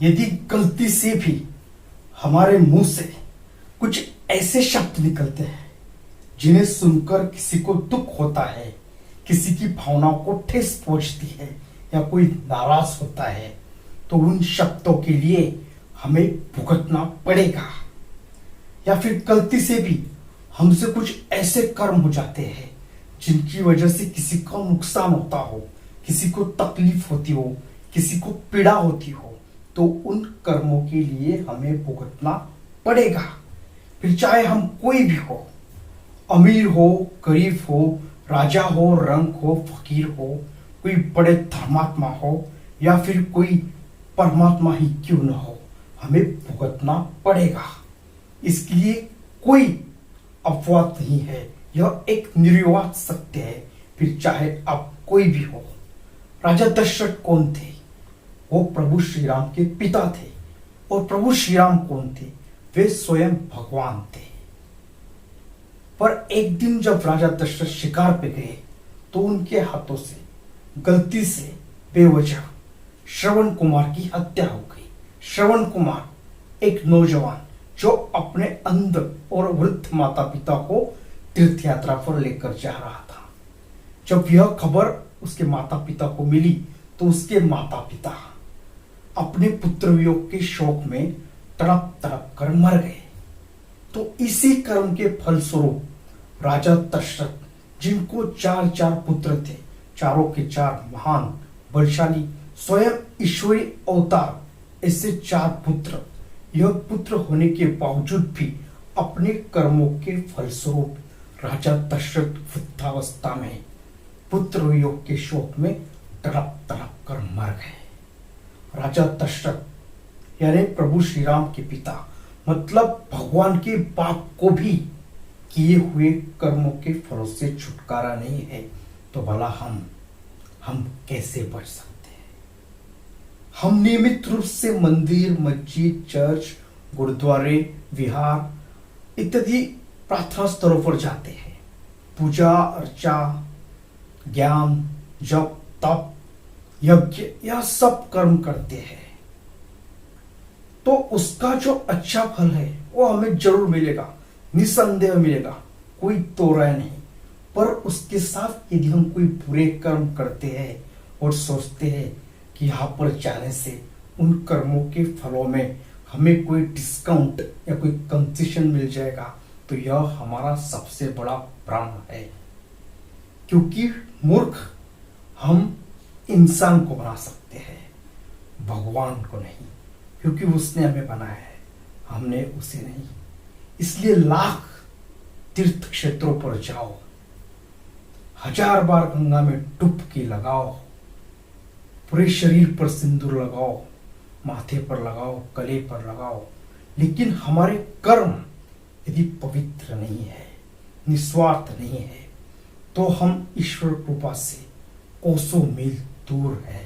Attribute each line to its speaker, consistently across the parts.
Speaker 1: यदि गलती से भी हमारे मुंह से कुछ ऐसे शब्द निकलते हैं जिन्हें सुनकर किसी को दुख होता है, किसी की भावनाओं को ठेस पहुंचती है या कोई नाराज होता है, तो उन शब्दों के लिए हमें भुगतना पड़ेगा। या फिर गलती से भी हमसे कुछ ऐसे कर्म हो जाते हैं जिनकी वजह से किसी को नुकसान होता हो, किसी को तकलीफ होती हो, किसी को पीड़ा होती हो, तो उन कर्मों के लिए हमें भुगतना पड़ेगा। फिर चाहे हम कोई भी हो, अमीर हो, गरीब हो, राजा हो, रंग हो, फकीर हो, कोई बड़े धर्मात्मा हो या फिर कोई परमात्मा ही क्यों न हो, हमें भुगतना पड़ेगा। इसके लिए कोई अपवाद नहीं है, यह एक निर्विवाद सत्य है। फिर चाहे आप कोई भी हो। राजा दशरथ कौन थे? वो प्रभु श्री राम के पिता थे। और प्रभु श्री राम कौन थे? वे स्वयं भगवान थे। पर एक दिन जब राजा दशरथ शिकार पे गए तो उनके हाथों से गलती से बेवजह श्रवण कुमार की हत्या हो गई। श्रवण कुमार एक नौजवान जो अपने अंध और वृद्ध माता पिता को तीर्थ यात्रा पर लेकर जा रहा था। जब यह खबर उसके माता पिता को मिली तो उसके माता पिता अपने पुत्र वियोग के शोक में तड़प तड़प कर मर गए। तो इसी कर्म के फलस्वरूप राजा दशरथ, जिनको चार चार पुत्र थे, चारों के चार महान बलशाली स्वयं ईश्वरी अवतार, ऐसे चार पुत्र, यह पुत्र होने के बावजूद भी अपने कर्मों के फलस्वरूप राजा दशरथ वृद्धावस्था में पुत्र वियोग के शोक में तड़प तड़प कर मर गए। राजा दशरथ यानी प्रभु श्री राम के पिता, मतलब भगवान के बाप को भी किए हुए कर्मों के फलों से छुटकारा नहीं है, तो भला हम कैसे बच सकते हैं? हम नियमित रूप से मंदिर, मस्जिद, चर्च, गुरुद्वारे, विहार इत्यादि प्रार्थना स्थलों पर जाते हैं। पूजा अर्चा, ज्ञान, जप, तप, यज्ञ, यह सब कर्म करते हैं। तो उसका जो अच्छा फल है वो हमें जरूर मिलेगा, निसंदेह मिलेगा, कोई दो राय नहीं। पर उसके साथ यदि हम कोई बुरे कर्म करते हैं और सोचते हैं कि यहाँ पर जाने से उन कर्मों के फलों में हमें कोई डिस्काउंट या कोई कंसेशन मिल जाएगा, तो यह हमारा सबसे बड़ा भ्रम है। क्योंकि मूर्ख हम इंसान को बना सकते हैं, भगवान को नहीं, क्योंकि उसने हमें बनाया है, हमने उसे नहीं। इसलिए लाख तीर्थ क्षेत्रों पर जाओ, 1000 बार गंगा में डुबकी लगाओ, पूरे शरीर पर सिंदूर लगाओ, माथे पर लगाओ, गले पर लगाओ, लेकिन हमारे कर्म यदि पवित्र नहीं है, निस्वार्थ नहीं है, तो हम ईश्वर कृपा से कोसों मील दूर है।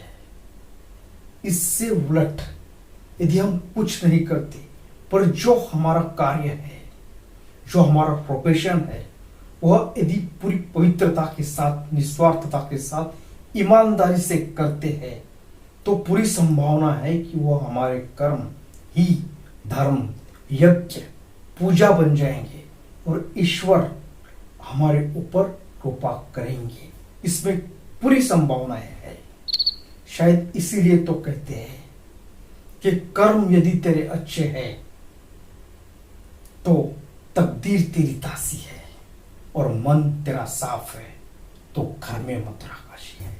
Speaker 1: इससे उलट यदि हम कुछ नहीं करते, पर जो हमारा कार्य है, जो हमारा प्रोफेशन है, वह यदि पूरी पवित्रता के साथ, निस्वार्थता के साथ, ईमानदारी से करते हैं, तो पूरी संभावना है कि वह हमारे कर्म ही धर्म, यज्ञ, पूजा बन जाएंगे और ईश्वर हमारे ऊपर कृपा करेंगे। इसमें पूरी संभावनाएं है। शायद इसीलिए तो कहते हैं कि कर्म यदि तेरे अच्छे हैं तो तकदीर तेरी दासी है, और मन तेरा साफ है तो घर में मत राकाशी है।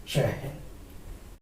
Speaker 1: जय हिंद।